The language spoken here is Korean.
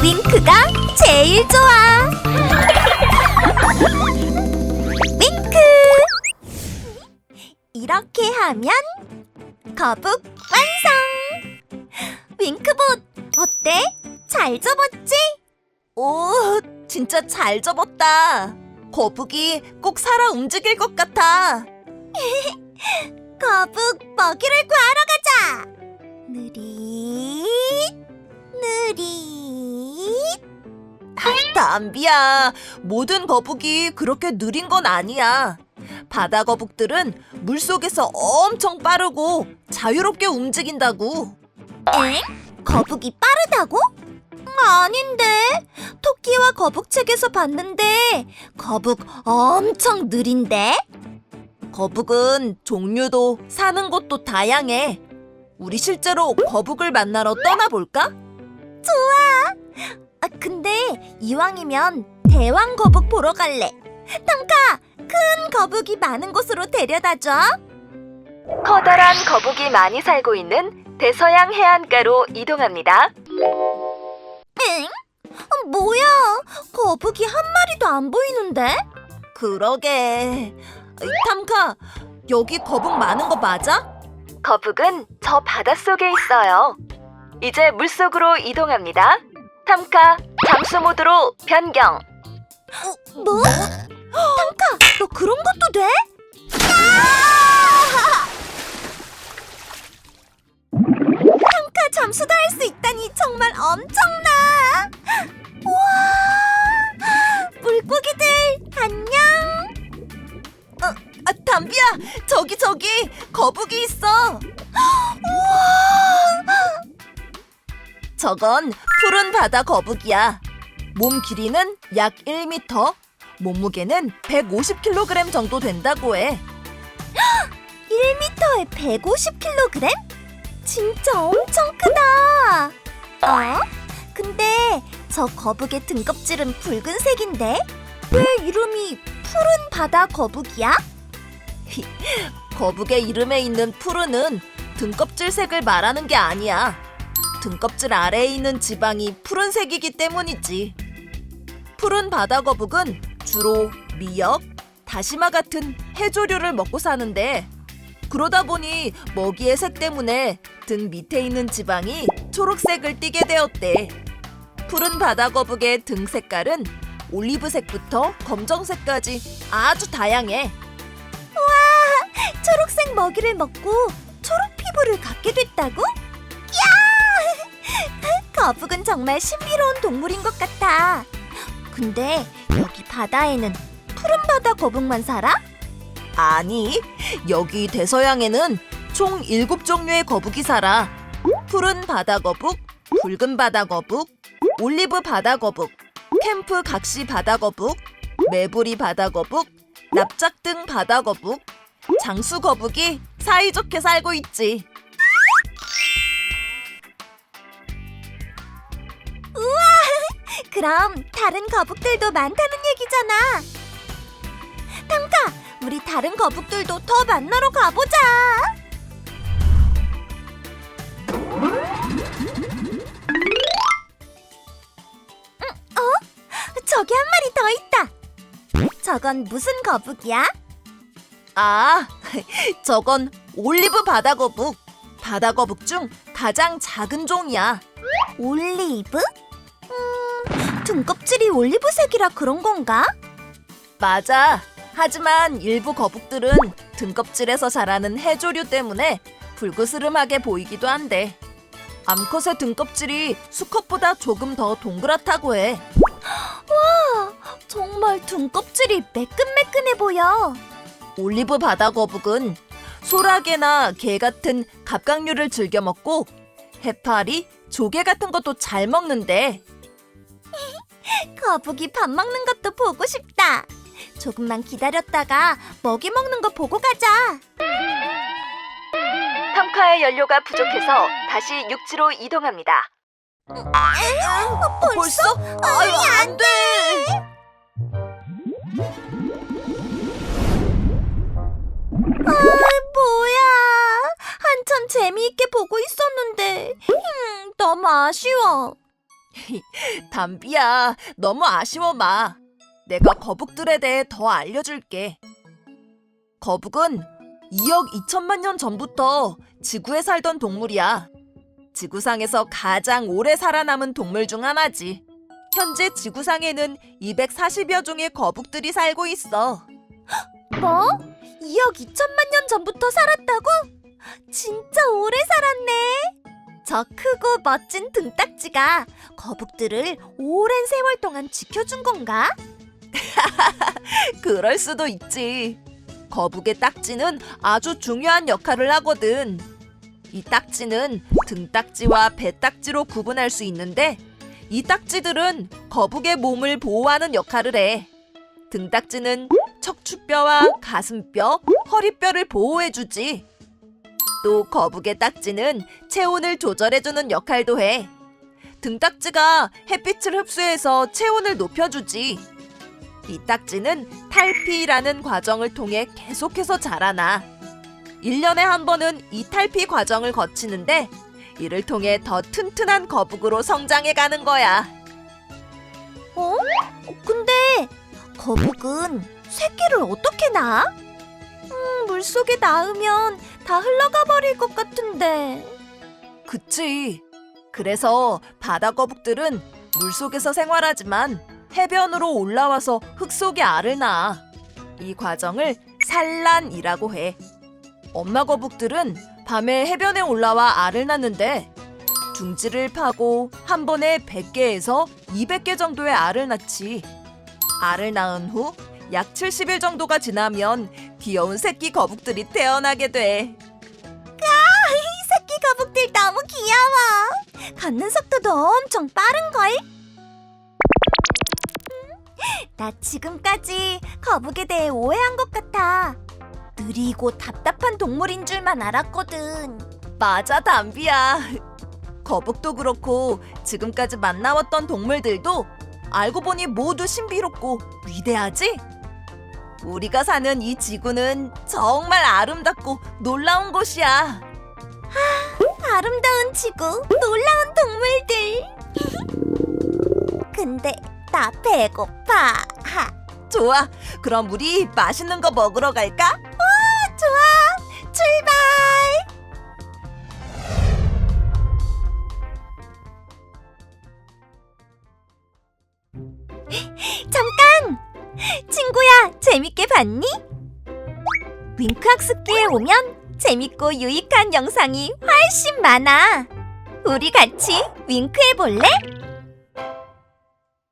윙크가 제일 좋아. 윙크. 이렇게 하면 거북 완성. 윙크봇 어때? 잘 접었지? 오, 진짜 잘 접었다. 거북이 꼭 살아 움직일 것 같아. 거북 먹이를 구하러 가자. 느릿 느릿. 담비야, 모든 거북이 그렇게 느린 건 아니야. 바다 거북들은 물속에서 엄청 빠르고 자유롭게 움직인다고. 엥? 거북이 빠르다고? 아닌데. 토끼와 거북책에서 봤는데 거북 엄청 느린데? 거북은 종류도 사는 곳도 다양해. 우리 실제로 거북을 만나러 떠나볼까? 근데 이왕이면 대왕 거북 보러 갈래. 탐카, 큰 거북이 많은 곳으로 데려다줘. 커다란 거북이 많이 살고 있는 대서양 해안가로 이동합니다. 엥? 뭐야? 거북이 한 마리도 안 보이는데? 그러게. 탐카, 여기 거북 많은 거 맞아? 거북은 저 바닷속에 있어요. 이제 물속으로 이동합니다. 탐카, 잠수 모드로 변경. 뭐? 탐카, 너 그런 것도 돼? 탐카 잠수도 할 수 있다니 정말 엄청나. 우와, 물고기들 안녕. 담비야, 저기 거북이 있어. 우와, 저건 푸른 바다 거북이야. 몸 길이는 약 1m, 몸무게는 150kg 정도 된다고 해. 1m에 150kg? 진짜 엄청 크다. 근데 저 거북의 등껍질은 붉은색인데 왜 이름이 푸른 바다 거북이야? 거북의 이름에 있는 푸른은 등껍질 색을 말하는 게 아니야. 등껍질 아래에 있는 지방이 푸른색이기 때문이지. 푸른 바다 거북은 주로 미역, 다시마 같은 해조류를 먹고 사는데, 그러다 보니 먹이의 색 때문에 등 밑에 있는 지방이 초록색을 띠게 되었대. 푸른 바다 거북의 등 색깔은 올리브색부터 검정색까지 아주 다양해. 초록색 먹이를 먹고 초록 피부를 갖게 됐다고? 야! 거북은 정말 신비로운 동물인 것 같아. 근데 여기 바다에는 푸른 바다 거북만 살아? 아니, 여기 대서양에는 총 7종류의 거북이 살아. 푸른 바다 거북, 붉은 바다 거북, 올리브 바다 거북, 캠프 각시 바다 거북, 메부리 바다 거북, 납작등 바다 거북, 장수 거북이 사이좋게 살고 있지. 그럼 다른 거북들도 많다는 얘기잖아. 탐카, 우리 다른 거북들도 더 만나러 가보자. 저기 한 마리 더 있다. 저건 무슨 거북이야? 아, 저건 올리브 바다 거북. 바다 거북 중 가장 작은 종이야. 올리브? 등껍질이 올리브색이라 그런 건가? 맞아. 하지만 일부 거북들은 등껍질에서 자라는 해조류 때문에 불그스름하게 보이기도 한데, 암컷의 등껍질이 수컷보다 조금 더 동그랗다고 해. 와, 정말 등껍질이 매끈매끈해 보여. 올리브 바다 거북은 소라게나 게 같은 갑각류를 즐겨 먹고 해파리, 조개 같은 것도 잘 먹는데, 거북이 밥 먹는 것도 보고 싶다. 조금만 기다렸다가 먹이 먹는 거 보고 가자. 탐카의 연료가 부족해서 다시 육지로 이동합니다. 벌써? 아유, 안 돼! 뭐야. 한참 재미있게 보고 있었는데 너무 아쉬워. 담비야, 너무 아쉬워 마. 내가 거북들에 대해 더 알려줄게. 거북은 2억 2천만 년 전부터 지구에 살던 동물이야. 지구상에서 가장 오래 살아남은 동물 중 하나지. 현재 지구상에는 240여 종의 거북들이 살고 있어. 뭐? 2억 2천만 년 전부터 살았다고? 진짜 오래 살았네. 저 크고 멋진 등딱지가 거북들을 오랜 세월 동안 지켜준 건가? 그럴 수도 있지. 거북의 딱지는 아주 중요한 역할을 하거든. 이 딱지는 등딱지와 배딱지로 구분할 수 있는데 이 딱지들은 거북의 몸을 보호하는 역할을 해. 등딱지는 척추뼈와 가슴뼈, 허리뼈를 보호해주지. 또 거북의 딱지는 체온을 조절해주는 역할도 해. 등딱지가 햇빛을 흡수해서 체온을 높여주지. 이 딱지는 탈피라는 과정을 통해 계속해서 자라나. 1년에 한 번은 이 탈피 과정을 거치는데 이를 통해 더 튼튼한 거북으로 성장해가는 거야. 어? 근데 거북은 새끼를 어떻게 낳아? 물속에 낳으면 다 흘러가 버릴 것 같은데. 그치. 그래서 바다 거북들은 물속에서 생활하지만 해변으로 올라와서 흙 속에 알을 낳아. 이 과정을 산란이라고 해. 엄마 거북들은 밤에 해변에 올라와 알을 낳는데 둥지를 파고 한 번에 100개에서 200개 정도의 알을 낳지. 알을 낳은 후 약 70일 정도가 지나면 귀여운 새끼 거북들이 태어나게 돼. 새끼 거북들 너무 귀여워. 걷는 속도도 엄청 빠른걸? 나 지금까지 거북에 대해 오해한 것 같아. 느리고 답답한 동물인 줄만 알았거든. 맞아, 담비야. 거북도 그렇고 지금까지 만나왔던 동물들도 알고 보니 모두 신비롭고 위대하지? 우리가 사는 이 지구는 정말 아름답고 놀라운 곳이야. 아름다운 지구, 놀라운 동물들. 근데 나 배고파. 좋아, 그럼 우리 맛있는 거 먹으러 갈까? 좋아, 출발. 잠깐! 친구야, 재밌게 봤니? 윙크 학습기에 오면 재밌고 유익한 영상이 훨씬 많아. 우리 같이 윙크 해볼래?